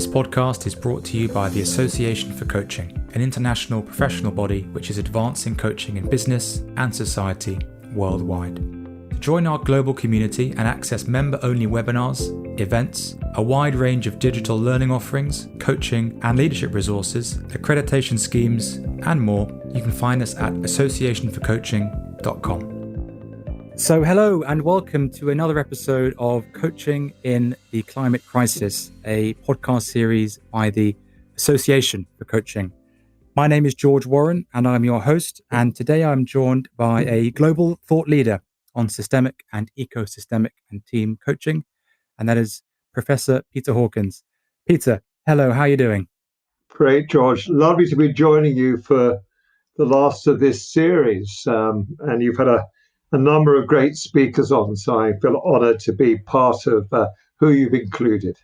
This podcast is brought to you by the Association for Coaching, an international professional body which is advancing coaching in business and society worldwide. To join our global community and access member-only webinars, events, a wide range of digital learning offerings, coaching and leadership resources, accreditation schemes, and more, you can find us at associationforcoaching.com. So hello and welcome to another episode of Coaching in the Climate Crisis, a podcast series by the Association for Coaching. My name is George Warren and I'm your host, and today I'm joined by a global thought leader on systemic and ecosystemic and team coaching, and that is Professor Peter Hawkins. Peter, hello, how are you doing? Great, George. Lovely to be joining you for the last of this series, and you've had a number of great speakers on, so I feel honoured to be part of who you've included.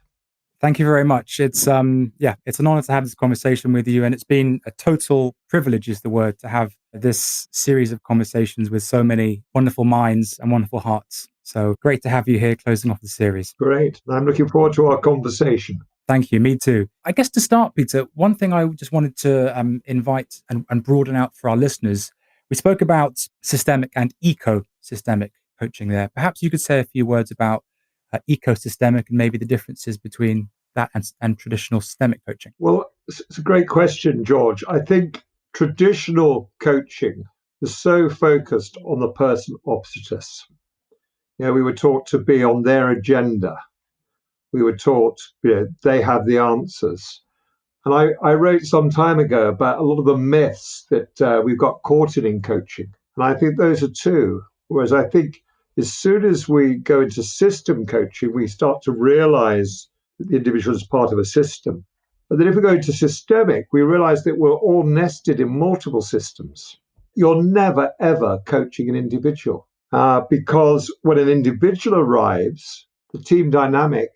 Thank you very much. It's it's an honour to have this conversation with you, and it's been a total privilege, is the word, to have this series of conversations with so many wonderful minds and wonderful hearts. So great to have you here closing off the series. Great. I'm looking forward to our conversation. Thank you. Me too. I guess to start, Peter, one thing I just wanted to invite and broaden out for our listeners. We spoke about systemic and ecosystemic coaching there. Perhaps you could say a few words about ecosystemic and maybe the differences between that and traditional systemic coaching. Well, it's a great question, George. I think traditional coaching is so focused on the person opposite us. You know, we were taught to be on their agenda. We were taught, they have the answers. And I wrote some time ago about a lot of the myths that we've got caught in coaching. And I think those are two. Whereas I think as soon as we go into system coaching, we start to realize that the individual is part of a system. But then if we go into systemic, we realize that we're all nested in multiple systems. You're never, ever coaching an individual because when an individual arrives, the team dynamic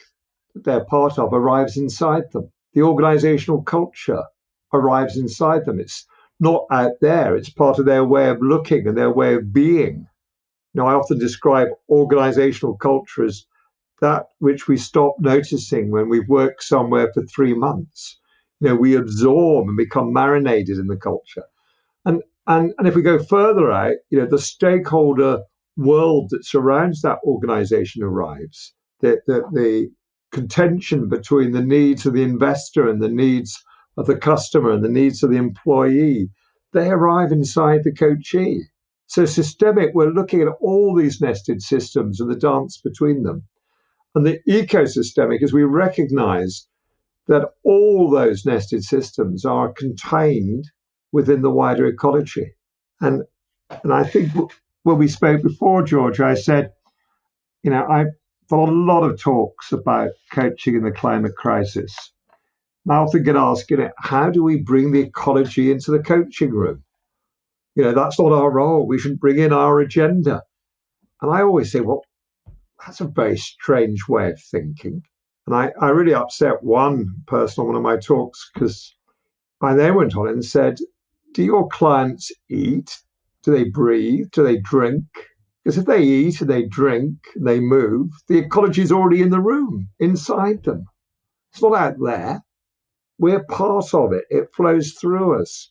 that they're part of arrives inside them. The organizational culture arrives inside them. It's not out there. It's part of their way of looking and their way of being. Now, I often describe organizational culture as that which we stop noticing when we've worked somewhere for 3 months. You know, we absorb and become marinated in the culture. And if we go further out, the stakeholder world that surrounds that organization arrives. The contention between the needs of the investor and the needs of the customer and the needs of the employee, they arrive inside the coachee. So systemic, we're looking at all these nested systems and the dance between them. And the ecosystemic is we recognize that all those nested systems are contained within the wider ecology. And I think when we spoke before, George, I said, I've done a lot of talks about coaching in the climate crisis. And I often get asked, how do we bring the ecology into the coaching room? That's not our role. We shouldn't bring in our agenda. And I always say, well, that's a very strange way of thinking. And I really upset one person on one of my talks because I then went on and said, do your clients eat? Do they breathe? Do they drink? Because if they eat and they drink and they move, the ecology is already in the room, inside them. It's not out there. We're part of it. It flows through us.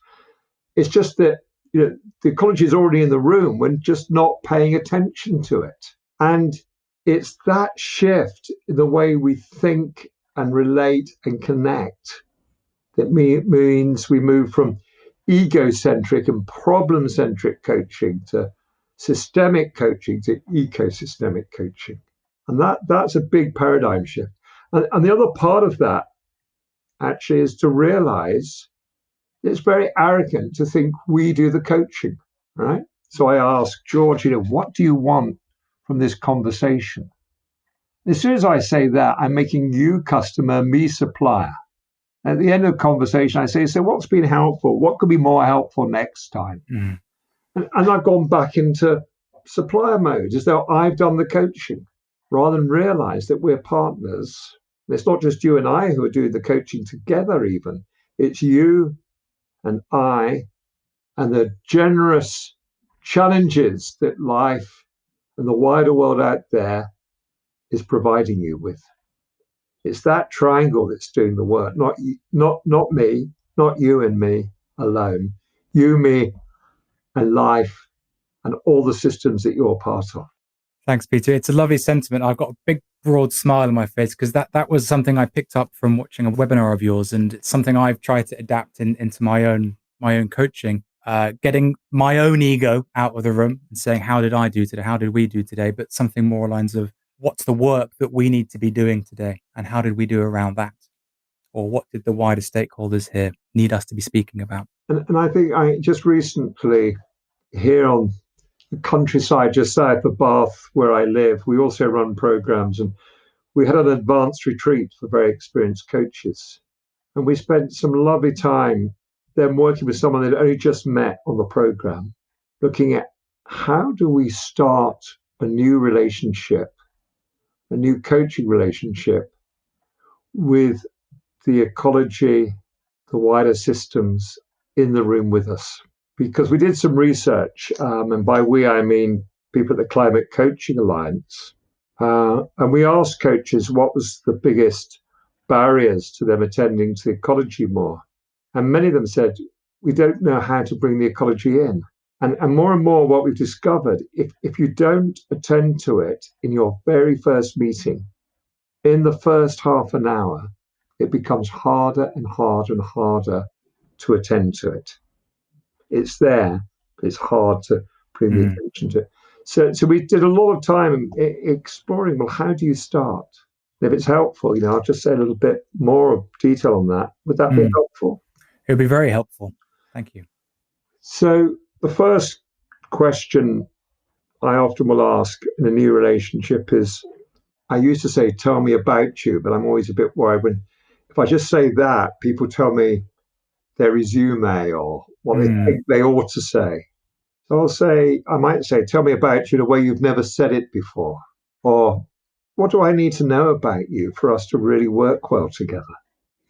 It's just that the ecology is already in the room. We're just not paying attention to it. And it's that shift in the way we think and relate and connect that means we move from egocentric and problem-centric coaching to systemic coaching to ecosystemic coaching. And that's a big paradigm shift. And the other part of that actually is to realize it's very arrogant to think we do the coaching, right? So I asked George, what do you want from this conversation? As soon as I say that, I'm making you customer, me supplier. At the end of the conversation, I say, so what's been helpful? What could be more helpful next time? Mm. And I've gone back into supplier mode as though I've done the coaching rather than realize that we're partners. And it's not just you and I who are doing the coaching together even. It's you and I and the generous challenges that life and the wider world out there is providing you with. It's that triangle that's doing the work, not me, not you and me alone. You, me, and life, and all the systems that you're part of. Thanks, Peter. It's a lovely sentiment. I've got a big, broad smile on my face because that was something I picked up from watching a webinar of yours, and it's something I've tried to adapt into my own coaching. Getting my own ego out of the room and saying, how did I do today? How did we do today? But something more lines of, what's the work that we need to be doing today? And how did we do around that? Or what did the wider stakeholders here need us to be speaking about? And I think I just recently, here on the countryside just south of Bath, where I live, we also run programs. And we had an advanced retreat for very experienced coaches. And we spent some lovely time then working with someone that only just met on the program, looking at how do we start a new relationship, a new coaching relationship with the ecology, the wider systems in the room with us. Because we did some research, and by we I mean people at the Climate Coaching Alliance, and we asked coaches what was the biggest barriers to them attending to the ecology more. And many of them said, we don't know how to bring the ecology in. And more what we've discovered, if you don't attend to it in your very first meeting, in the first half an hour, it becomes harder and harder and harder to attend to it. It's there, but it's hard to bring the attention to it. So we did a lot of time exploring, well, how do you start? And if it's helpful, I'll just say a little bit more detail on that. Would that be helpful? It would be very helpful. Thank you. So the first question I often will ask in a new relationship is, I used to say, tell me about you, but I'm always a bit worried if I just say that, people tell me their resume or what they think they ought to say. So I might say, tell me about you in a way you've never said it before. Or what do I need to know about you for us to really work well together?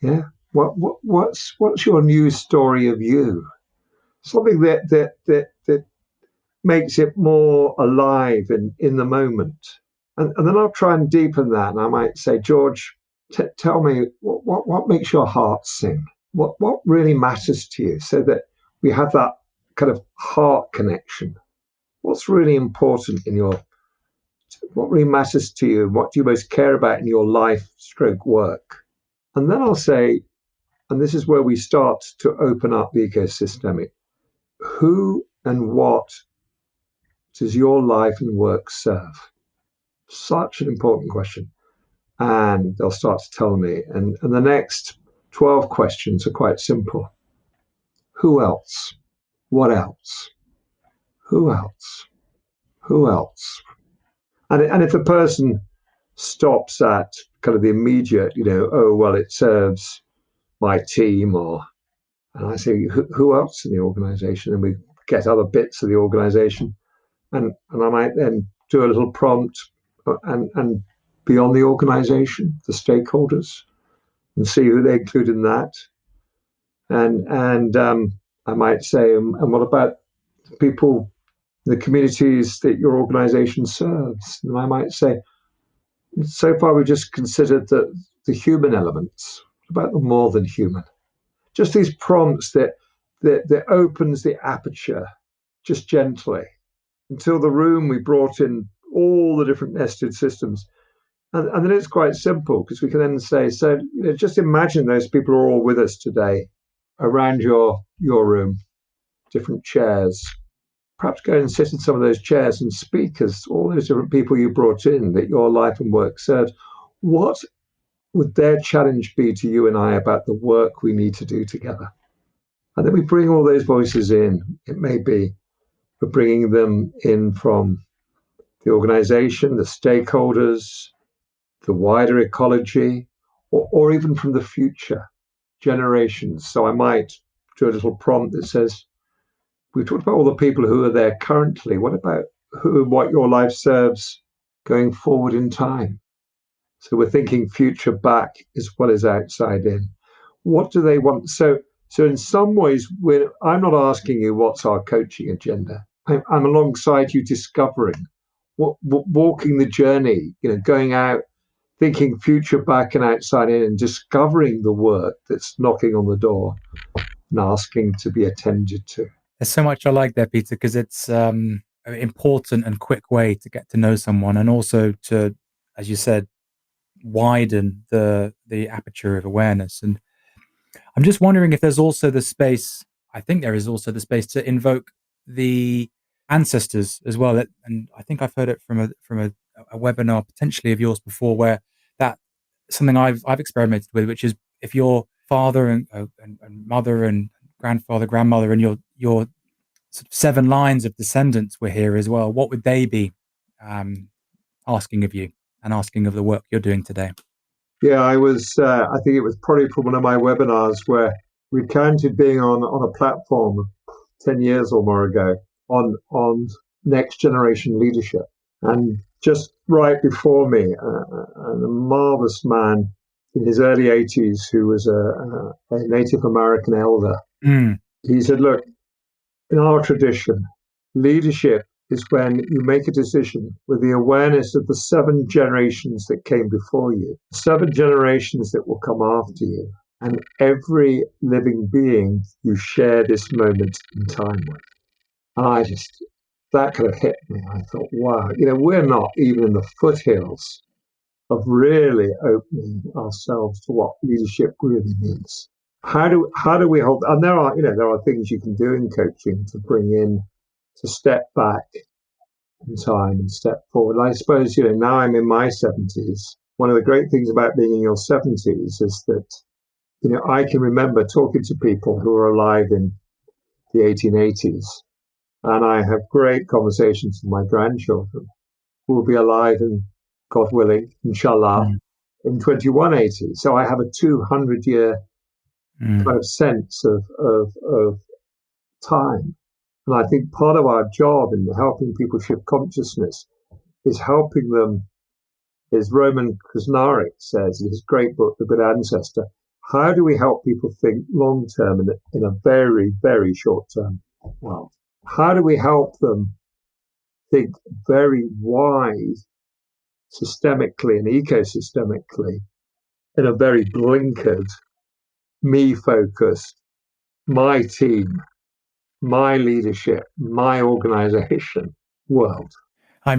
Yeah. What's your news story of you? Something that makes it more alive in the moment. And then I'll try and deepen that. And I might say, George, tell me what makes your heart sing? What really matters to you, so that we have that kind of heart connection. What's really important what really matters to you? What do you most care about in your life / work? And then I'll say, and this is where we start to open up the ecosystemic, who and what does your life and work serve? Such an important question. And they'll start to tell me. And the next 12 questions are quite simple. Who else? What else? Who else? Who else? And if a person stops at kind of the immediate, oh, well, it serves my team, and I say, who else in the organization? And we get other bits of the organization. And I might then do a little prompt and beyond the organization, the stakeholders, and see who they include in that. And I might say, and what about people, the communities that your organization serves? And I might say, so far we've just considered the human elements. What about the more than human? Just these prompts that opens the aperture just gently until the room we brought in all the different nested systems. And then it's quite simple, because we can then say, so just imagine those people are all with us today around your room, different chairs. Perhaps go and sit in some of those chairs and speak as all those different people you brought in that your life and work serves. What would their challenge be to you and I about the work we need to do together? And then we bring all those voices in. It may be we're bringing them in from the organization, the stakeholders, the wider ecology, or even from the future generations. So I might do a little prompt that says, we talked about all the people who are there currently. What about what your life serves going forward in time? So we're thinking future back as well as outside in. What do they want? So in some ways, I'm not asking you what's our coaching agenda. I'm alongside you discovering, walking the journey, going out, thinking future back and outside in and discovering the work that's knocking on the door and asking to be attended to. There's so much I like there, Peter, because it's an important and quick way to get to know someone, and also to, as you said, widen the aperture of awareness. And I'm just wondering if there's also the space. I think there is also the space to invoke the ancestors as well. And I think I've heard it from a webinar potentially of yours before, where that something I've experimented with, which is if your father and mother and grandfather, grandmother, and your sort of 7 lines of descendants were here as well, what would they be asking of you and asking of the work you're doing today? Yeah, I think it was probably from one of my webinars where we counted being on a platform 10 years or more ago on next generation leadership. And just right before me, a marvelous man in his early 80s who was a Native American elder. He said, look, in our tradition, leadership is when you make a decision with the awareness of the 7 generations that came before you, 7 generations that will come after you, and every living being you share this moment in time with. And that kind of hit me. I thought, wow, we're not even in the foothills of really opening ourselves to what leadership really means. How do we hold? And there are things you can do in coaching to bring in, to step back in time and step forward. I suppose now I'm in my 70s. One of the great things about being in your 70s is that I can remember talking to people who were alive in the 1880s, and I have great conversations with my grandchildren who will be alive in, God willing, inshallah, in 2180. So I have a 200-year kind of sense of time. And I think part of our job in helping people shift consciousness is helping them, as Roman Krasnarek says in his great book, The Good Ancestor, how do we help people think long term in a very, very short term world? How do we help them think very wide, systemically and ecosystemically, in a very blinkered, me-focused, my team, my leadership, my organization world? I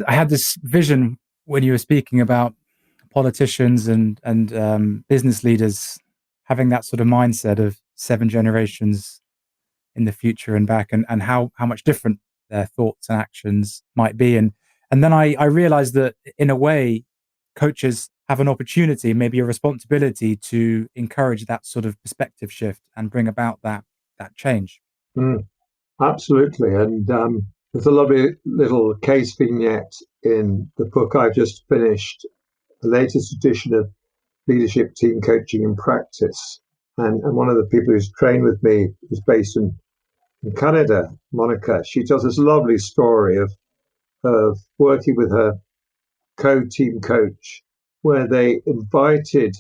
had this vision when you were speaking about politicians and business leaders having that sort of mindset of 7 generations in the future and back, and how much different their thoughts and actions might be. And then I realized that in a way, coaches have an opportunity, maybe a responsibility, to encourage that sort of perspective shift and bring about that change. Absolutely. And there's a lovely little case vignette in the book I just finished, the latest edition of Leadership Team Coaching in Practice. And one of the people who's trained with me is based in Canada, Monica. She tells this lovely story of working with her co-team coach, where they invited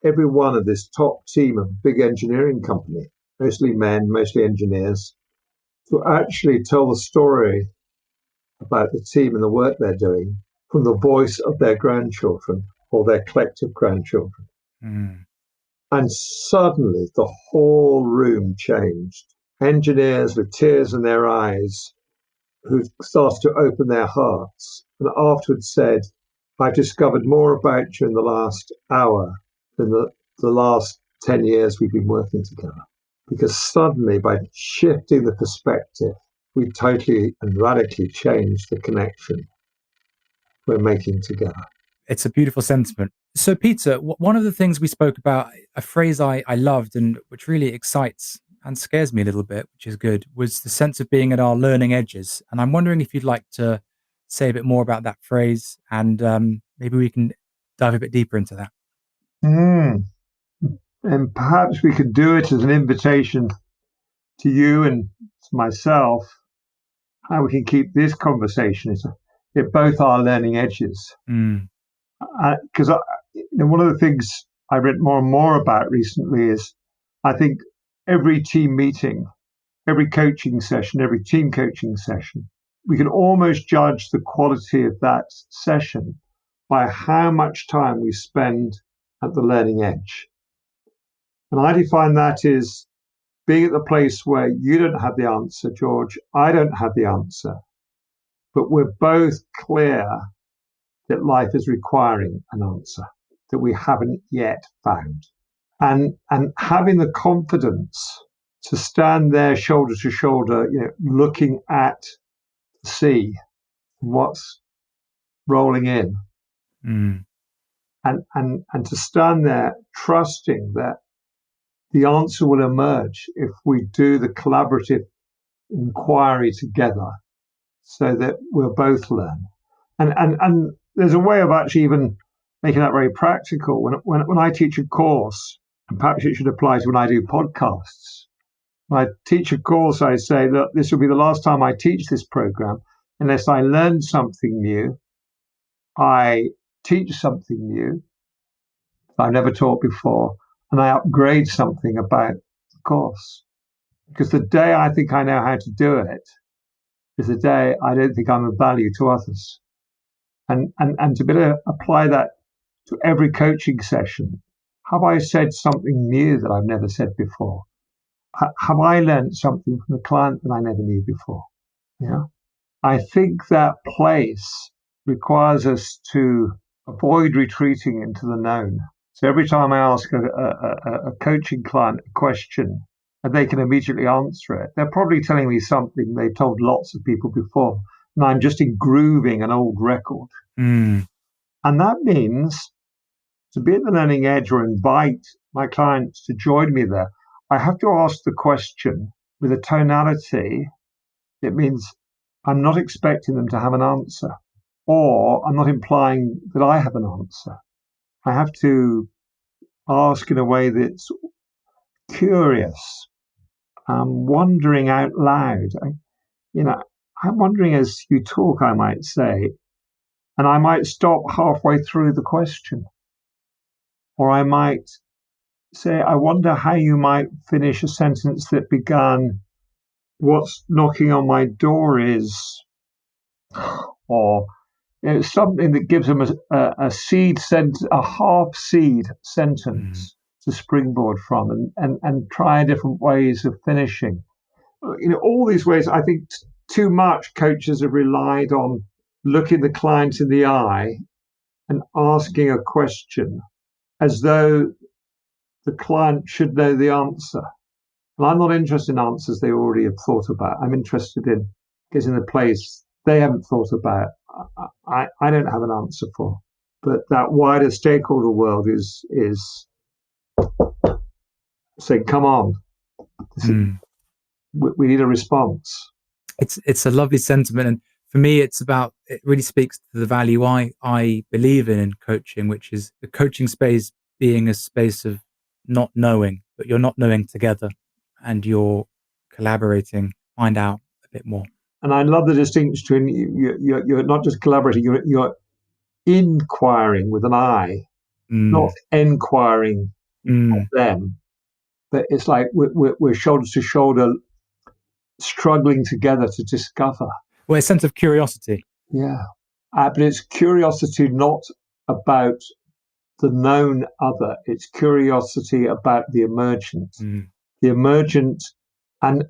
every one of this top team of a big engineering company, mostly men, mostly engineers, to actually tell the story about the team and the work they're doing from the voice of their grandchildren or their collective grandchildren. And suddenly the whole room changed. Engineers with tears in their eyes who started to open their hearts and afterwards said, I've discovered more about you in the last hour than the last 10 years we've been working together. Because suddenly, by shifting the perspective, we totally and radically changed the connection we're making together. It's a beautiful sentiment. So, Peter, one of the things we spoke about, a phrase I loved and which really excites and scares me a little bit, which is good, was the sense of being at our learning edges. And I'm wondering if you'd like to say a bit more about that phrase, and maybe we can dive a bit deeper into that. And perhaps we could do it as an invitation to you and to myself, how we can keep this conversation at both our learning edges. Because one of the things I read more and more about recently is I think every team meeting, every coaching session, every team coaching session, we can almost judge the quality of that session by how much time we spend at the learning edge. And I define that as being at the place where you don't have the answer, George, I don't have the answer, but we're both clear that life is requiring an answer that we haven't yet found. And having the confidence to stand there shoulder to shoulder, looking at the sea, what's rolling in, and to stand there trusting that the answer will emerge if we do the collaborative inquiry together, so that we'll both learn. And there's a way of actually even making that very practical. When I teach a course, and perhaps it should apply to when I do podcasts. When I teach a course, I say, look, this will be the last time I teach this program, unless I learn something new, I teach something new that I've never taught before, and I upgrade something about the course. Because the day I think I know how to do it is the day I don't think I'm of value to others. And to be able to apply that to every coaching session. Have I said something new that I've never said before? Have I learned something from the client that I never knew before? I think that place requires us to avoid retreating into the known. So every time I ask a coaching client a question and they can immediately answer it, they're probably telling me something they've told lots of people before. And I'm just grooving an old record. And that means to be at the learning edge or invite my clients to join me there, I have to ask the question with a tonality that means I'm not expecting them to have an answer, or I'm not implying that I have an answer. I have to ask in a way that's curious. I'm wondering out loud. I'm wondering as you talk, I might say, and I might stop halfway through the question. Or I might say, I wonder how you might finish a sentence that began, what's knocking on my door is, or something that gives them a seed sentence, a half seed sentence to springboard from, and try different ways of finishing. All these ways. I think too much coaches have relied on looking the client in the eye and asking a question as though the client should know the answer. And I'm not interested in answers they already have thought about. I'm interested in getting the place they haven't thought about. I don't have an answer for. But that wider stakeholder world is saying, come on, we need a response. It's a lovely sentiment. And for me, it really speaks to the value I believe in coaching, which is the coaching space being a space of not knowing, but you're not knowing together and you're collaborating, find out a bit more. And I love the distinction between you're not just collaborating, you're inquiring with an I, not enquiring of them. But it's like we're shoulder to shoulder, struggling together to discover. Well, a sense of curiosity. Yeah. But it's curiosity not about the known other. It's curiosity about the emergent. The emergent and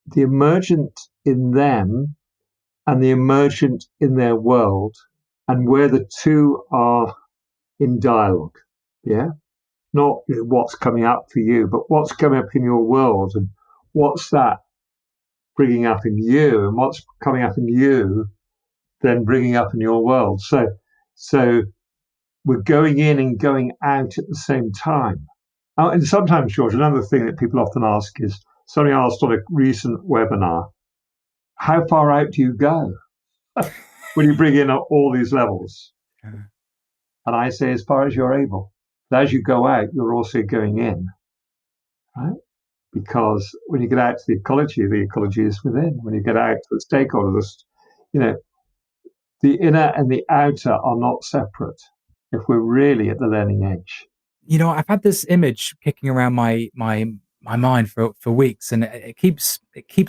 the emergent in them and the emergent in their world, and where the two are in dialogue. Yeah. Not what's coming up for you, but what's coming up in your world, and what's that bringing up in you, and what's coming up in you then bringing up in your world. So we're going in and going out at the same time. And sometimes, George, another thing that people often ask is, somebody asked on a recent webinar, how far out do you go when you bring in all these levels? And I say, as far as you're able. But as you go out, you're also going in, right? Because when you get out to the ecology is within. When you get out to the stakeholders, the inner and the outer are not separate if we're really at the learning edge. I've had this image kicking around my mind for weeks, and it keeps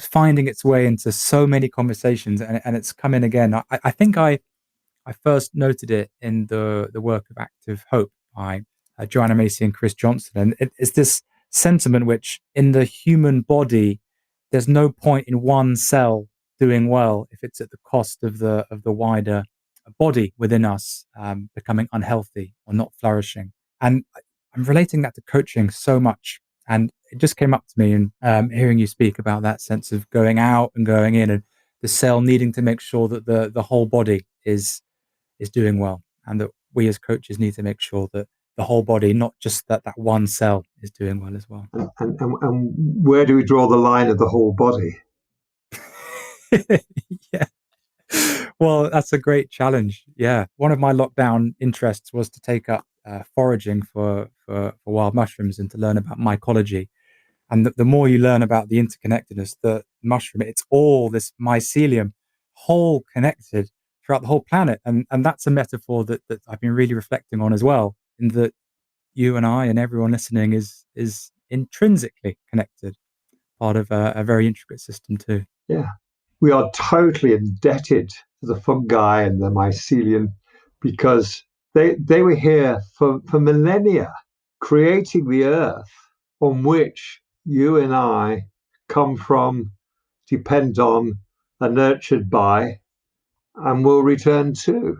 finding its way into so many conversations, and it's come in again. I think I I first noted it in the work of Active Hope by Joanna Macy and Chris Johnson. And it's this sentiment which in the human body, there's no point in one cell doing well if it's at the cost of the wider body within us becoming unhealthy or not flourishing. And I'm relating that to coaching so much. And it just came up to me and hearing you speak about that sense of going out and going in and the cell needing to make sure that the whole body is doing well, and that we as coaches need to make sure that the whole body, not just that one cell, is doing well as well. And where do we draw the line of the whole body? Yeah. Well, that's a great challenge. Yeah. One of my lockdown interests was to take up foraging for wild mushrooms and to learn about mycology. And the more you learn about the interconnectedness, the mushroom, it's all this mycelium, whole connected throughout the whole planet. And that's a metaphor that I've been really reflecting on as well, in that you and I and everyone listening is intrinsically connected, part of a very intricate system too. Yeah. We are totally indebted to the fungi and the mycelium because they were here for millennia, creating the earth on which you and I come from, depend on, are nurtured by, and will return to.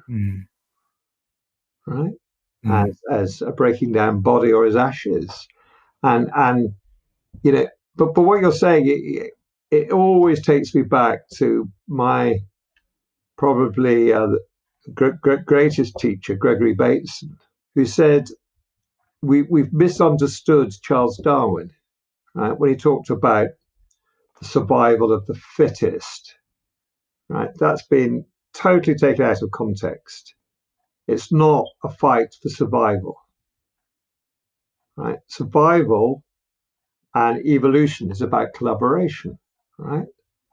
Right? As a breaking down body or as ashes. And you know, but what you're saying, it always takes me back to my probably greatest teacher, Gregory Bateson, who said we've misunderstood Charles Darwin, right, when he talked about the survival of the fittest. Right, that's been totally taken out of context. It's not a fight for survival. Right, survival and evolution is about collaboration. Right.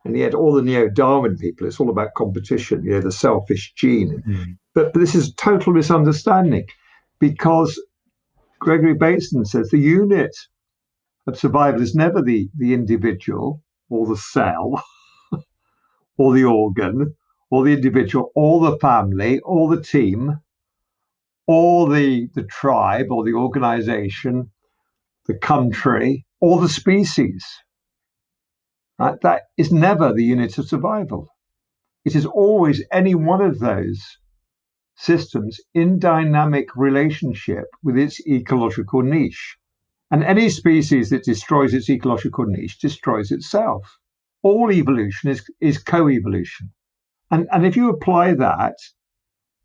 And yet all the neo-Darwin people, it's all about competition, the selfish gene. Mm-hmm. But this is total misunderstanding, because Gregory Bateson says the unit of survival is never the individual or the cell or the organ or the individual or the family or the team or the tribe or the organization, the country or the species. Right? That is never the unit of survival. It is always any one of those systems in dynamic relationship with its ecological niche. And any species that destroys its ecological niche destroys itself. All evolution is co-evolution. And if you apply that,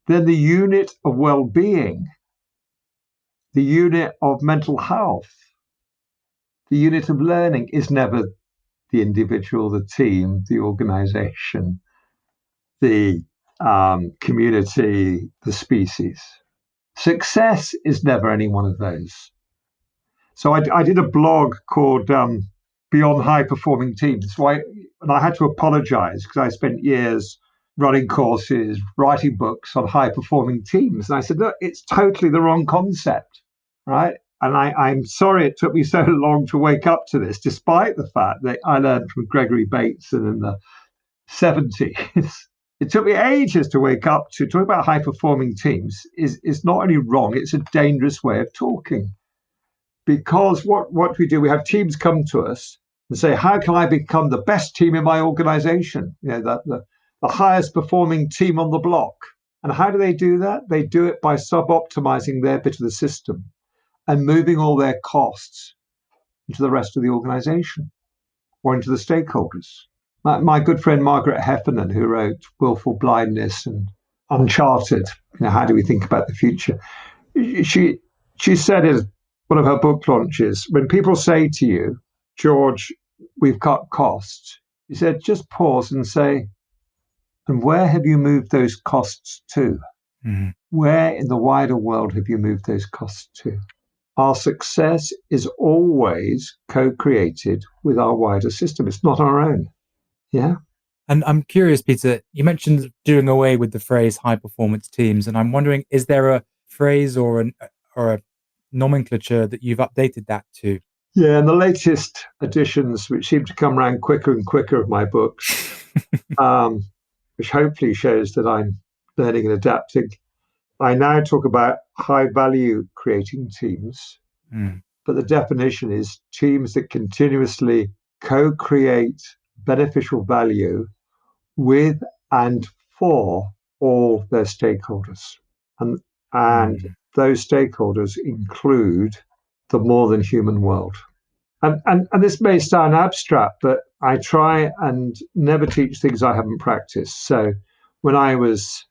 then the unit of well-being, the unit of mental health, the unit of learning is never the individual, the team, the organization, the community, the species. Success is never any one of those. So I did a blog called Beyond High Performing Teams. And I had to apologize because I spent years running courses, writing books on high performing teams. And I said, look, it's totally the wrong concept, right? And I'm sorry it took me so long to wake up to this, despite the fact that I learned from Gregory Bateson in the 70s. It took me ages to wake up to talk about high-performing teams is not only wrong, it's a dangerous way of talking. Because what we do, we have teams come to us and say, how can I become the best team in my organization? The highest performing team on the block. And how do they do that? They do it by sub-optimizing their bit of the system and moving all their costs into the rest of the organization or into the stakeholders. My good friend Margaret Heffernan, who wrote Willful Blindness and Uncharted, how do we think about the future? She said in one of her book launches, when people say to you, George, we've cut costs, she said, just pause and say, and where have you moved those costs to? Mm-hmm. Where in the wider world have you moved those costs to? Our success is always co-created with our wider system. It's not our own. Yeah. And I'm curious, Peter, you mentioned doing away with the phrase high performance teams. And I'm wondering, is there a phrase or a nomenclature that you've updated that to? Yeah, in the latest editions, which seem to come around quicker and quicker of my books, which hopefully shows that I'm learning and adapting. I now talk about high value creating teams, but the definition is teams that continuously co-create beneficial value with and for all their stakeholders. And those stakeholders include the more than human world. And this may sound abstract, but I try and never teach things I haven't practiced. So when I was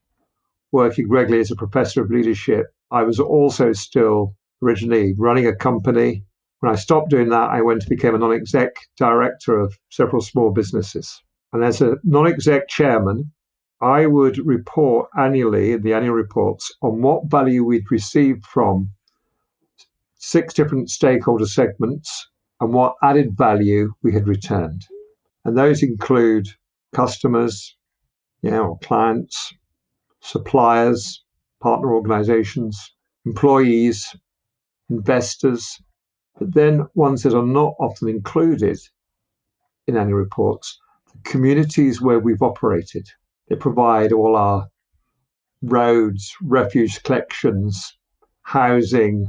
working regularly as a professor of leadership, I was also still originally running a company. When I stopped doing that, I went and became a non-exec director of several small businesses. And as a non-exec chairman, I would report annually in the annual reports on what value we'd received from 6 different stakeholder segments and what added value we had returned. And those include customers, clients, suppliers, partner organizations, employees, investors, but then ones that are not often included in annual reports, the communities where we've operated. They provide all our roads, refuse collections, housing,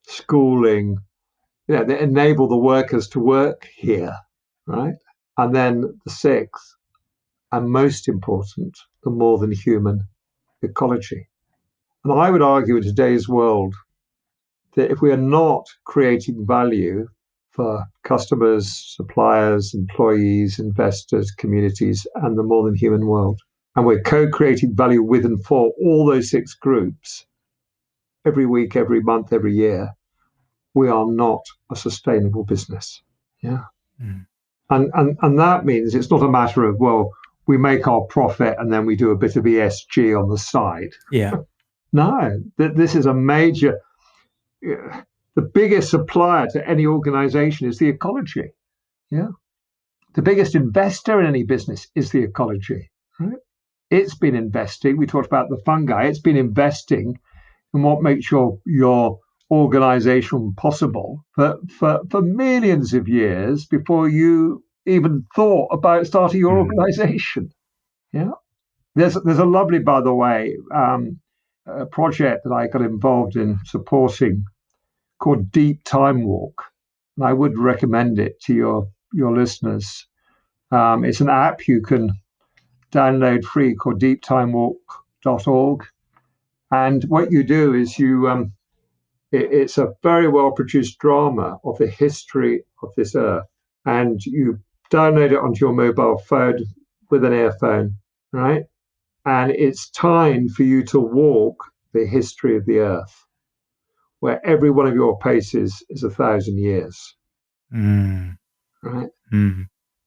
schooling, they enable the workers to work here, right? And then the 6th, and most important, the more than human ecology. And I would argue in today's world that if we are not creating value for customers, suppliers, employees, investors, communities, and the more than human world, and we're co-creating value with and for all those 6 groups every week, every month, every year, we are not a sustainable business. Yeah. And that means it's not a matter of, well, we make our profit and then we do a bit of ESG on the side. Yeah. No, this is a major, the biggest supplier to any organization is the ecology. Yeah. The biggest investor in any business is the ecology, right? It's been investing. We talked about the fungi. It's been investing in what makes your organization possible for millions of years before you even thought about starting your organization. Yeah. There's a lovely, by the way, a project that I got involved in supporting called Deep Time Walk. And I would recommend it to your listeners. It's an app you can download free called deeptimewalk.org. And what you do is it's a very well-produced drama of the history of this earth. And you download it onto your mobile phone with an earphone, right? And it's time for you to walk the history of the earth, where every one of your paces is 1,000 years, right?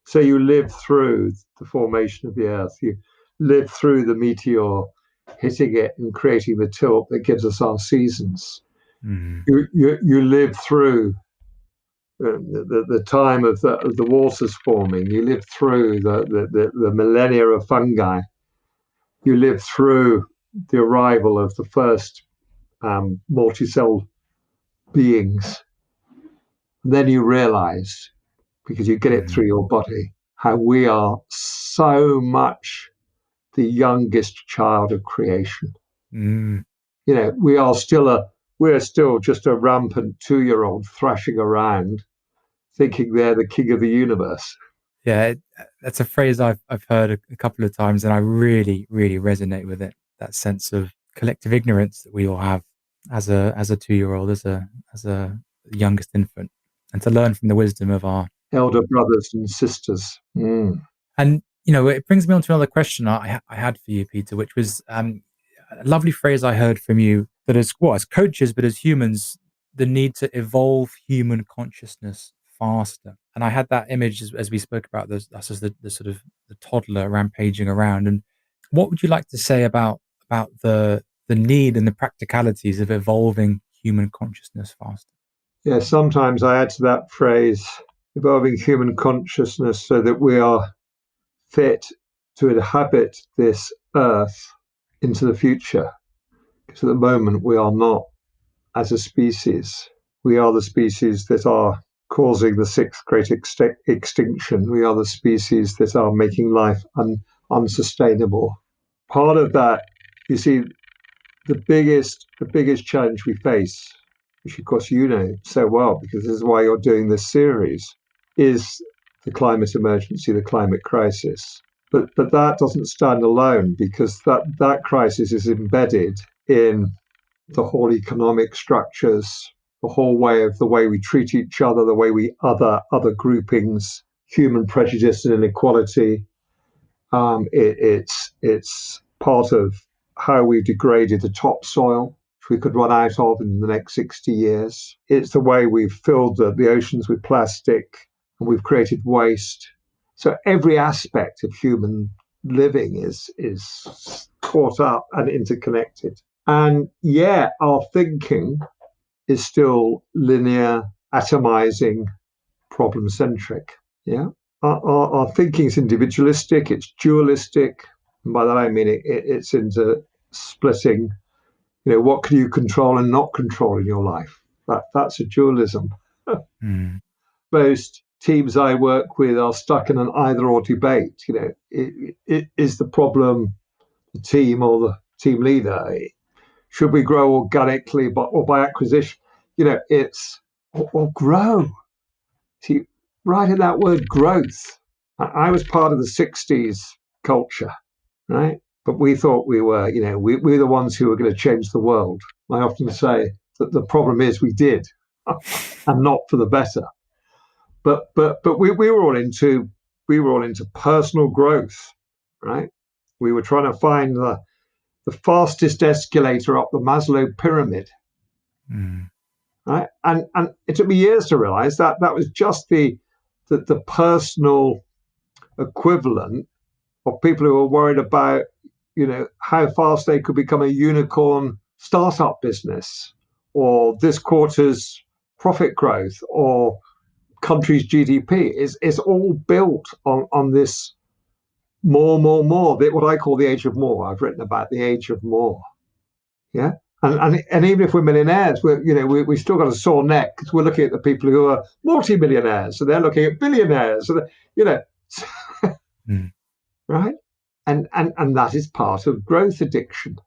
So you live through the formation of the earth. You live through the meteor hitting it and creating the tilt that gives us our seasons. You live through the time of the waters forming. You live through the millennia of fungi. You live through the arrival of the first multi-cell beings. And then you realize, because you get it through your body, how we are so much the youngest child of creation. We're still just a rampant 2-year-old thrashing around, thinking they're the king of the universe. Yeah, that's a phrase I've heard a couple of times, and I really, really resonate with it. That sense of collective ignorance that we all have as a 2-year-old, as a youngest infant, and to learn from the wisdom of our elder brothers and sisters. And it brings me on to another question I had for you, Peter, which was a lovely phrase I heard from you that as coaches, but as humans, the need to evolve human consciousness faster. And I had that image as we spoke about us as the sort of the toddler rampaging around. And what would you like to say about the need and the practicalities of evolving human consciousness faster? Yeah, sometimes I add to that phrase, evolving human consciousness so that we are fit to inhabit this earth into the future. Because at the moment we are not, as a species. We are the species that are causing the 6th great extinction. We are the species that are making life unsustainable. Part of that You see, the biggest challenge we face, which of course you know so well because this is why you're doing this series, is the climate emergency, the climate crisis. But that doesn't stand alone because that crisis is embedded in the whole economic structures, the way we treat each other, the way we other groupings, human prejudice and inequality. It's part of how we've degraded the topsoil, which we could run out of in the next 60 years. It's the way we've filled the oceans with plastic and we've created waste. So every aspect of human living is caught up and interconnected. And yeah, our thinking is still linear, atomizing, problem centric. Yeah. Our thinking is individualistic, it's dualistic. And by that I mean it's into splitting, what can you control and not control in your life? That's a dualism. Most teams I work with are stuck in an either or debate. Is the problem the team or the team leader? Should we grow organically or by acquisition? It's or grow. See, right in that word growth. I was part of the 60s culture, right? But we thought we were, we're the ones who were going to change the world. I often say that the problem is we did, and not for the better. But we were all into personal growth, right? We were trying to find the fastest escalator up the Maslow pyramid, right? And it took me years to realize that was just the personal equivalent of people who were worried about, how fast they could become a unicorn startup business, or this quarter's profit growth, or country's GDP. Is all built on this more, what I call the age of more. I've written about the age of more. Yeah. And even if we're millionaires, we still got a sore neck because we're looking at the people who are multi-millionaires, so they're looking at billionaires, so right? And that is part of growth addiction.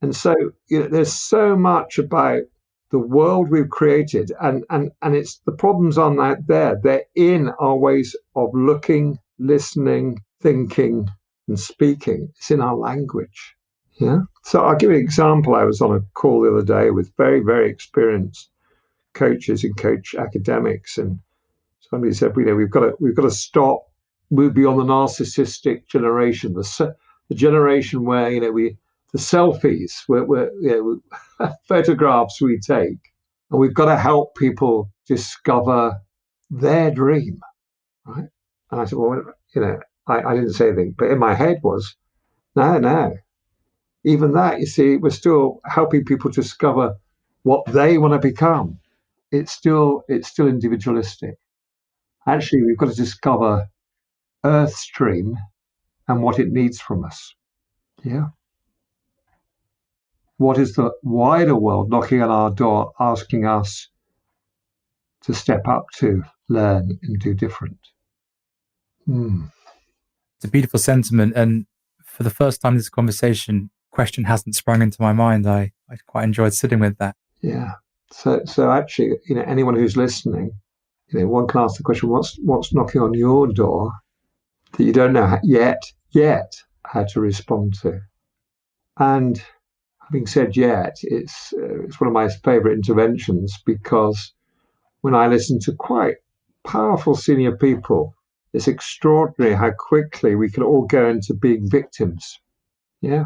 And so there's so much about the world we've created, and it's the problems aren't out there; they're in our ways of looking, listening, thinking, and speaking. It's in our language. Yeah. So I'll give you an example. I was on a call the other day with very, very experienced coaches and coach academics, and somebody said, we've got to stop, move beyond the narcissistic generation, the generation where the selfies, where photographs we take, and we've got to help people discover their dream, right? And I said, well, I didn't say anything, but in my head was, no. Even that, you see, we're still helping people discover what they want to become. It's still individualistic. Actually, we've got to discover Earth's dream and what it needs from us. Yeah. What is the wider world knocking on our door, asking us to step up to, learn, and do different? It's a beautiful sentiment. And for the first time in this conversation, question hasn't sprung into my mind. I quite enjoyed sitting with that. Yeah. So actually, anyone who's listening, one can ask the question, what's knocking on your door that you don't know yet how to respond to? And having said yet, it's one of my favorite interventions, because when I listen to quite powerful senior people, it's extraordinary how quickly we can all go into being victims. Yeah.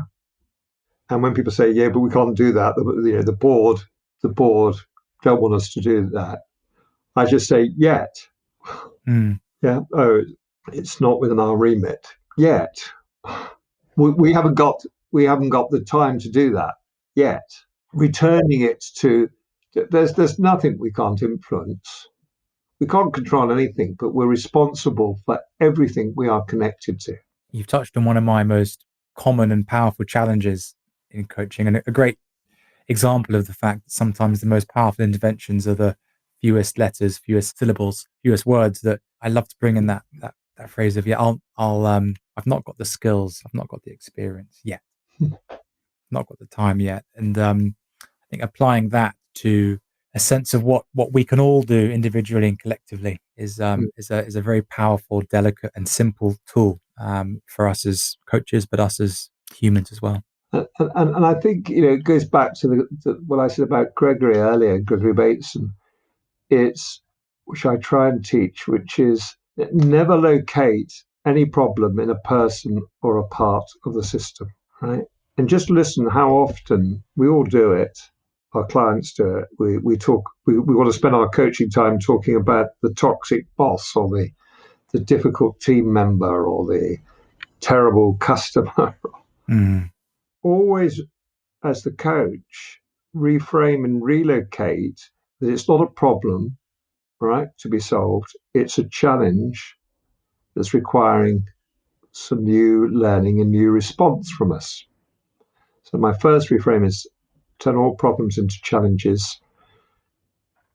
And when people say, yeah, but we can't do that, the board don't want us to do that, I just say, yet. Yeah. Oh, it's not within our remit yet. We haven't got the time to do that yet. Returning it to, there's nothing we can't influence. We can't control anything, but we're responsible for everything we are connected to. You've touched on one of my most common and powerful challenges in coaching, and a great example of the fact that sometimes the most powerful interventions are the fewest letters, fewest syllables, fewest words. That I love to bring in that phrase of, I've not got the skills, I've not got the experience yet. not got the time yet. And I think applying that to a sense of what we can all do individually and collectively is a very powerful, delicate, and simple tool for us as coaches, but us as humans as well. And I think, it goes back to what I said about Gregory earlier, Gregory Bateson. It's, which I try and teach, which is never locate any problem in a person or a part of the system, right? And just listen how often we all do it. Our clients do it. We want to spend our coaching time talking about the toxic boss or the difficult team member or the terrible customer. Always, as the coach, reframe and relocate that it's not a problem, right, to be solved. It's a challenge that's requiring some new learning and new response from us. So my first reframe is turn all problems into challenges,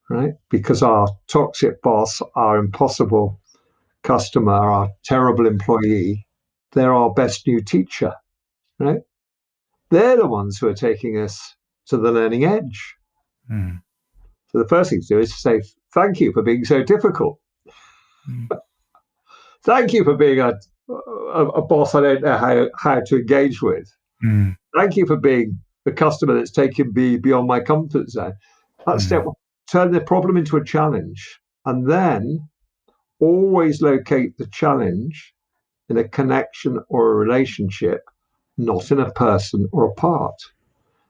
right? Because our toxic boss, our impossible customer, our terrible employee, they're our best new teacher, right? They're the ones who are taking us to the learning edge. So the first thing to do is to say, thank you for being so difficult. Thank you for being a boss I don't know how to engage with. Thank you for being the customer that's taken me beyond my comfort zone. That's step one. Turn the problem into a challenge, and then always locate the challenge in a connection or a relationship, not in a person or a part.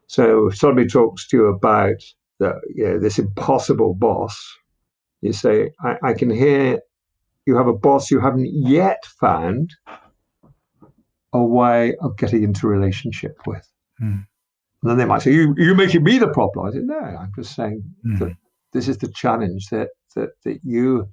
So if somebody talks to you about this impossible boss, you say, I can hear you have a boss you haven't yet found a way of getting into a relationship with. And then they might say, you're making me the problem. I said, no, I'm just saying that this is the challenge that you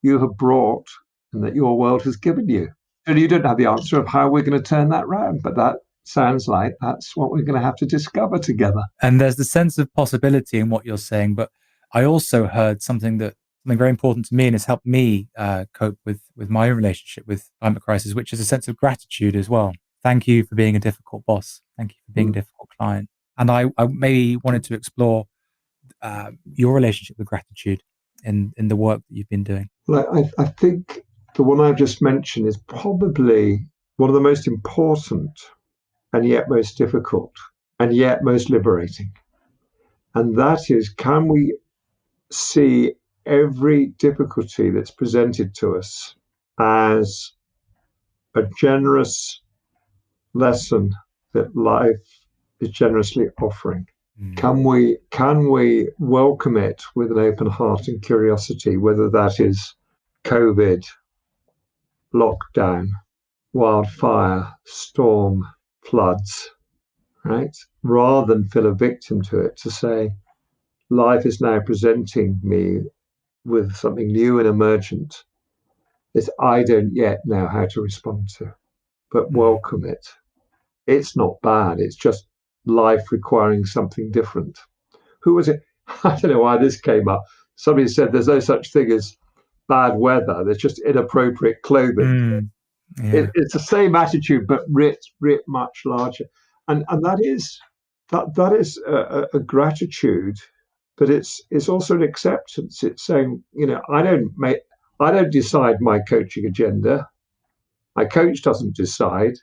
have brought and that your world has given you. And you don't have the answer of how we're going to turn that round, but that sounds like that's what we're going to have to discover together. And there's the sense of possibility in what you're saying, but I also heard something very important to me and has helped me cope with my own relationship with climate crisis, which is a sense of gratitude as well. Thank you for being a difficult boss. Thank you for being a difficult client. And I maybe wanted to explore your relationship with gratitude in the work that you've been doing. Well, I think the one I've just mentioned is probably one of the most important and yet most difficult and yet most liberating. And that is, can we see every difficulty that's presented to us as a generous lesson that life is generously offering? Can we welcome it with an open heart and curiosity, whether that is COVID, lockdown, wildfire, storm, floods, right? Rather than feel a victim to it, to say, life is now presenting me with something new and emergent that I don't yet know how to respond to, but welcome it. It's not bad. It's just life requiring something different. Who was it? I don't know why this came up. Somebody said there's no such thing as bad weather. There's just inappropriate clothing. It's the same attitude, but writ much larger. And that is a gratitude, but it's also an acceptance. It's saying, I don't decide my coaching agenda. My coach doesn't decide.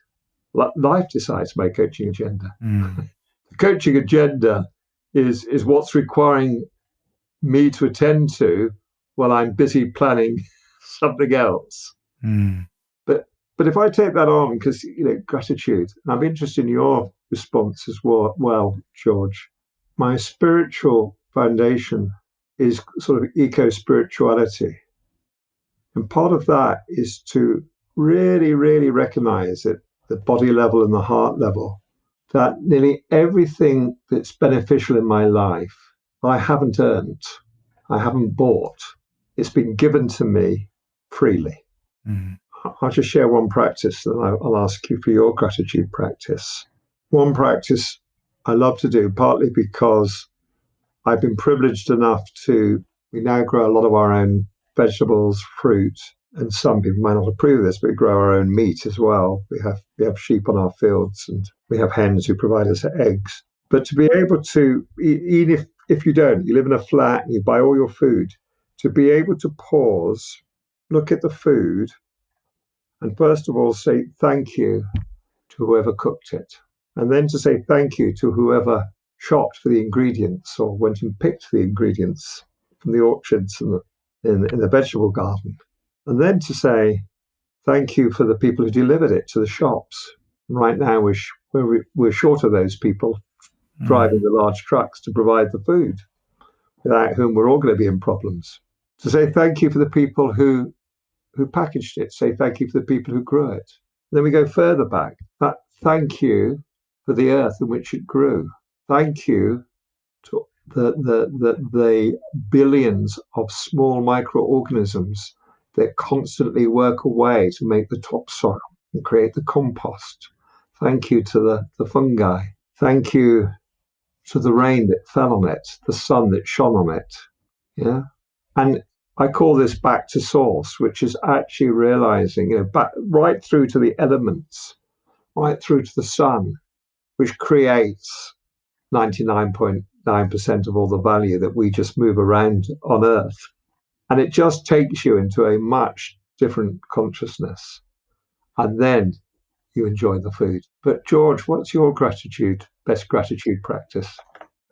Life decides my coaching agenda. The coaching agenda is what's requiring me to attend to while I'm busy planning something else. But if I take that on, because gratitude, and I'm interested in your response as well, George. My spiritual foundation is sort of eco-spirituality. And part of that is to really, really recognize at the body level and the heart level that nearly everything that's beneficial in my life, I haven't earned, I haven't bought. It's been given to me freely. I'll just share one practice, and I'll ask you for your gratitude practice. One practice I love to do, partly because I've been privileged enough we now grow a lot of our own vegetables, fruit, and some people might not approve of this, but we grow our own meat as well. We have sheep on our fields, and We have hens who provide us eggs. But to be able to, even if you don't, you live in a flat and you buy all your food, to be able to pause, look at the food, and first of all say thank you to whoever cooked it. And then to say thank you to whoever shopped for the ingredients or went and picked the ingredients from the orchards and in the vegetable garden. And then to say thank you for the people who delivered it to the shops. Right now, we're short of those people driving the large trucks to provide the food, without whom we're all going to be in problems. To say thank you for the people who packaged it, say thank you for the people who grew it. Then we go further back. That thank you for the earth in which it grew. Thank you to the billions of small microorganisms that constantly work away to make the topsoil and create the compost. Thank you to the fungi. Thank you to the rain that fell on it, the sun that shone on it. Yeah. And I call this back to source, which is actually realizing, back right through to the elements, right through to the sun, which creates 99.9% of all the value that we just move around on Earth. And it just takes you into a much different consciousness. And then you enjoy the food. But George, what's your best gratitude practice?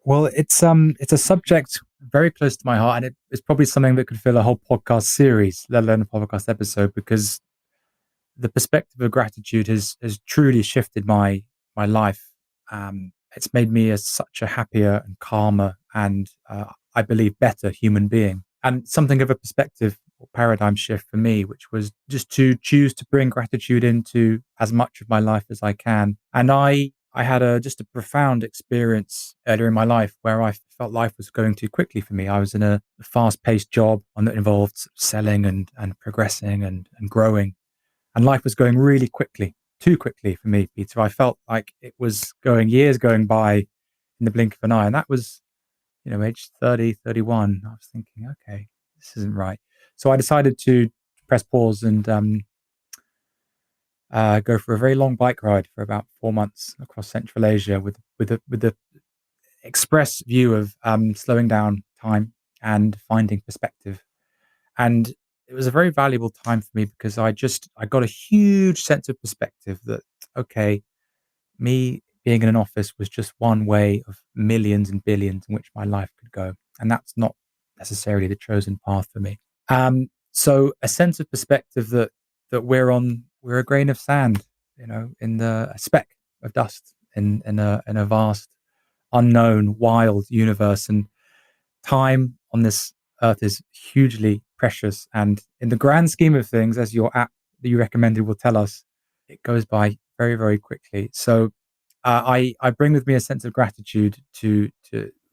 Well, it's a subject very close to my heart, and it's probably something that could fill a whole podcast series, let alone a podcast episode, because the perspective of gratitude has truly shifted my life. It's made me such a happier and calmer and I believe better human being. And something of a perspective or paradigm shift for me, which was just to choose to bring gratitude into as much of my life as I can. And I had just a profound experience earlier in my life where I felt life was going too quickly for me. I was in a fast-paced job, one that involved selling and progressing and growing. And life was going really quickly, too quickly for me, Peter. I felt like it was years going by in the blink of an eye. And that was, age 30, 31. I was thinking, okay, this isn't right. So I decided to press pause and go for a very long bike ride for about 4 months across Central Asia with the express view of slowing down time and finding perspective. And it was a very valuable time for me because I got a huge sense of perspective that, okay, me being in an office was just one way of millions and billions in which my life could go. And that's not necessarily the chosen path for me. So a sense of perspective that we're a grain of sand, in a speck of dust in a vast, unknown, wild universe. And time on this earth is hugely precious. And in the grand scheme of things, as your app that you recommended will tell us, it goes by very, very quickly. So I bring with me a sense of gratitude to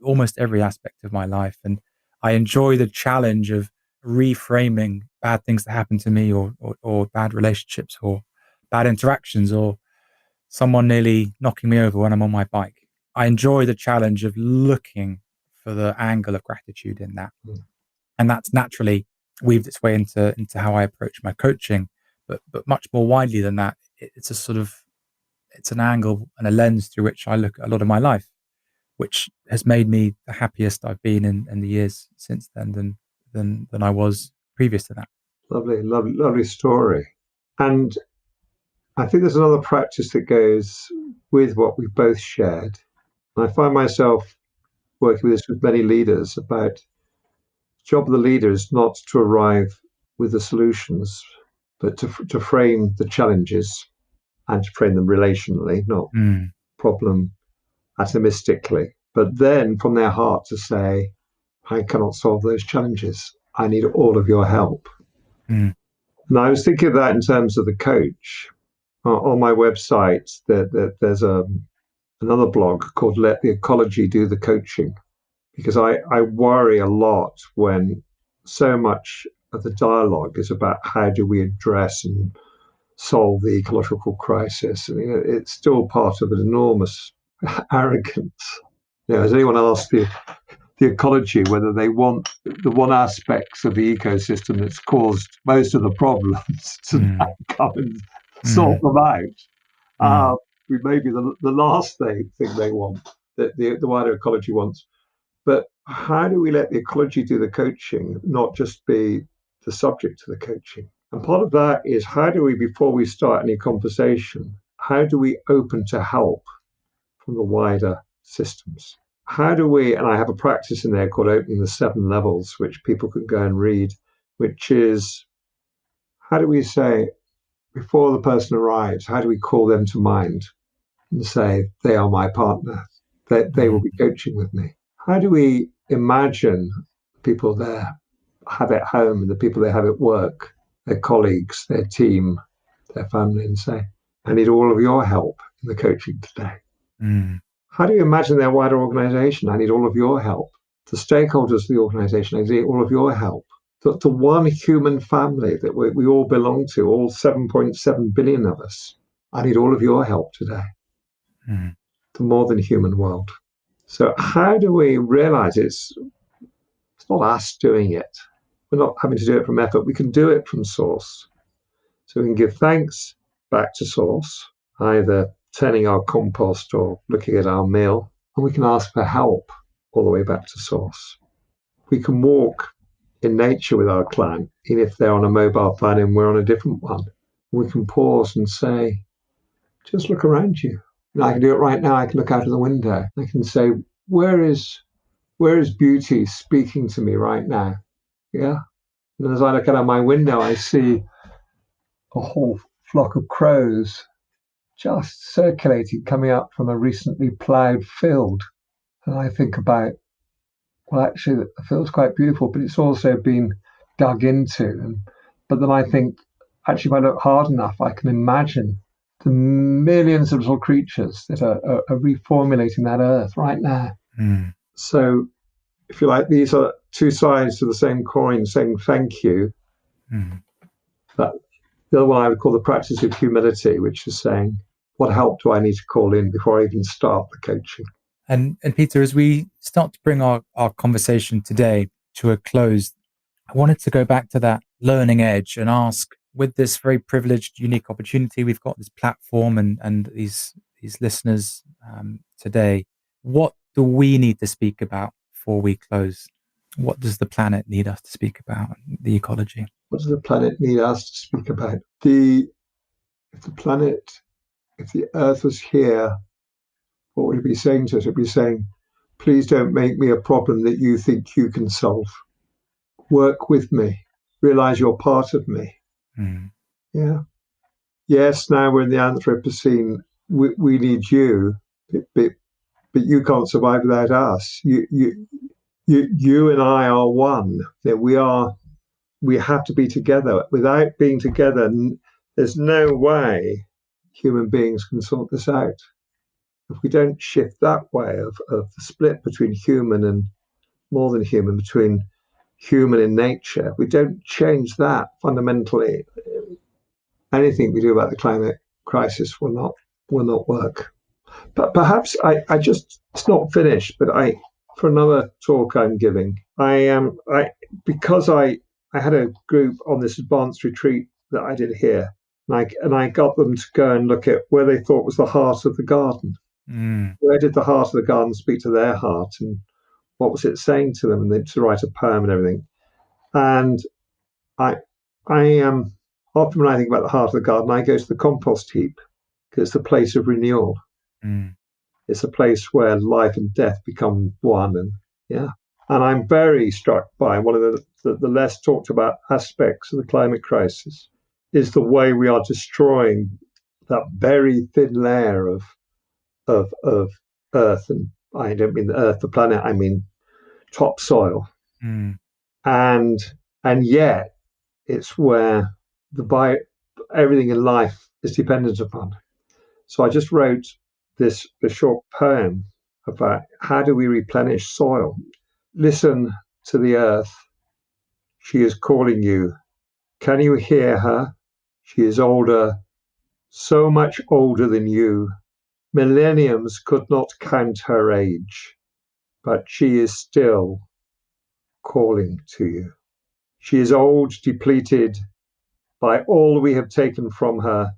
almost every aspect of my life. And I enjoy the challenge of reframing bad things that happen to me or bad relationships or bad interactions or someone nearly knocking me over when I'm on my bike. I enjoy the challenge of looking for the angle of gratitude in that. And that's naturally weaved its way into how I approach my coaching. But much more widely than that, it's an angle and a lens through which I look at a lot of my life, which has made me the happiest I've been in the years since then than I was previous to that. Lovely story. And I think there's another practice that goes with what we've both shared. And I find myself working with this with many leaders about the job of the leader is not to arrive with the solutions, but to frame the challenges and to frame them relationally, not problem atomistically, but then from their heart to say, I cannot solve those challenges. I need all of your help. And I was thinking of that in terms of the coach. On my website, there's another blog called Let the Ecology Do the Coaching, because I worry a lot when so much of the dialogue is about how do we address and solve the ecological crisis. And it's still part of an enormous arrogance. Has anyone asked the ecology whether they want the one aspects of the ecosystem that's caused most of the problems to come and sort them out? we may be the last thing they want, that the wider ecology wants. But how do we let the ecology do the coaching, not just be the subject of the coaching? And part of that is, how do we, before we start any conversation, how do we open to help from the wider systems? How do we, and I have a practice in there called Opening the 7 Levels, which people can go and read, which is, how do we say, before the person arrives, how do we call them to mind and say, they are my partner, they will be coaching with me? How do we imagine people they have at home and the people they have at work, their colleagues, their team, their family, and say, I need all of your help in the coaching today? How do you imagine their wider organization? I need all of your help. The stakeholders of the organization, I need all of your help. The one human family that we all belong to, all 7.7 billion of us, I need all of your help today. The more than human world. So how do we realize it's not us doing it? We're not having to do it from effort. We can do it from source. So we can give thanks back to source, either turning our compost or looking at our meal, and we can ask for help all the way back to source. We can walk in nature with our client, even if they're on a mobile phone and we're on a different one. We can pause and say, just look around you. And I can do it right now. I can look out of the window. I can say, where is beauty speaking to me right now? Yeah. And as I look out of my window, I see a whole flock of crows just circulating, coming up from a recently ploughed field. And I think about, well, actually, the field's quite beautiful, but it's also been dug into. But then I think, actually, if I look hard enough, I can imagine the millions of little creatures that are reformulating that earth right now. So, if you like, these are two sides to the same coin saying thank you. But the other one I would call the practice of humility, which is saying, what help do I need to call in before I even start the coaching? And Peter, as we start to bring our conversation today to a close, I wanted to go back to that learning edge and ask, with this very privileged, unique opportunity, we've got this platform and these listeners today, what do we need to speak about before we close? What does the planet need us to speak about, the ecology? What does the planet need us to speak about? If the earth was here, what would it be saying to us? It would be saying, please don't make me a problem that you think you can solve. Work with me. Realize you're part of me. Yeah. Yes, now we're in the Anthropocene. We need you, but you can't survive without us. You and I are one. We have to be together. Without being together, there's no way human beings can sort this out. If we don't shift that way of the split between human and more than human, between human and nature, we don't change that fundamentally, anything we do about the climate crisis will not work. But perhaps it's not finished, but for another talk I'm giving, because I had a group on this advanced retreat that I did here, and I got them to go and look at where they thought was the heart of the garden. Where did the heart of the garden speak to their heart, and what was it saying to them, and then to write a poem and everything. And I often when I think about the heart of the garden, I go to the compost heap, because it's the place of renewal. It's a place where life and death become one, and I'm very struck by one of the less talked about aspects of the climate crisis is the way we are destroying that very thin layer of earth, and I don't mean the earth, the planet, I mean topsoil. And yet it's where everything in life is dependent upon. So I just wrote this short poem about how do we replenish soil. Listen to the earth. She is calling you. Can you hear her? She is older, so much older than you. Millenniums could not count her age, but she is still calling to you. She is old, depleted by all we have taken from her,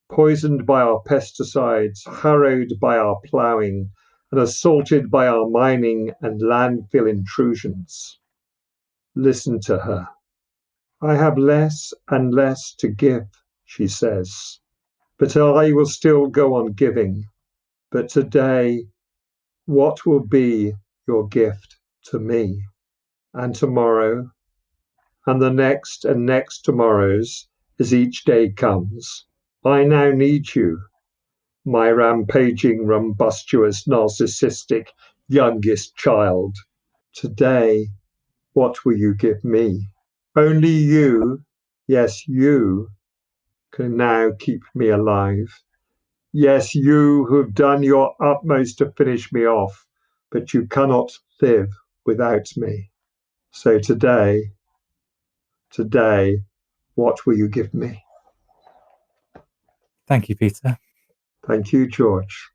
poisoned by our pesticides, harrowed by our ploughing, and assaulted by our mining and landfill intrusions. Listen to her. I have less and less to give, she says, but I will still go on giving. But today, what will be your gift to me? And tomorrow, and the next and next tomorrows, as each day comes. I now need you, my rampaging, rumbustious, narcissistic youngest child. Today, what will you give me? Only you, yes, you, can now keep me alive. Yes, you who have done your utmost to finish me off, but you cannot live without me. So today, what will you give me? Thank you, Peter. Thank you, George.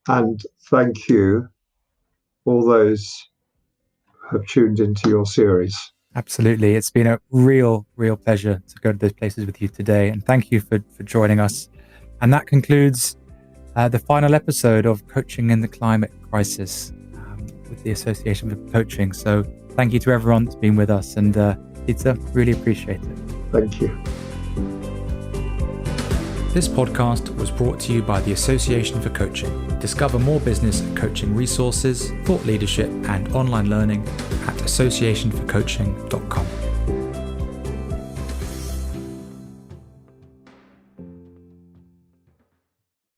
And thank you, all those who have tuned into your series. Absolutely. It's been a real pleasure to go to those places with you today. And thank you for joining us. And that concludes the final episode of Coaching in the Climate Crisis with the Association for Coaching. So thank you to everyone that's been with us. And Peter, really appreciate it. Thank you. This podcast was brought to you by the Association for Coaching. Discover more business and coaching resources, thought leadership, and online learning at associationforcoaching.com.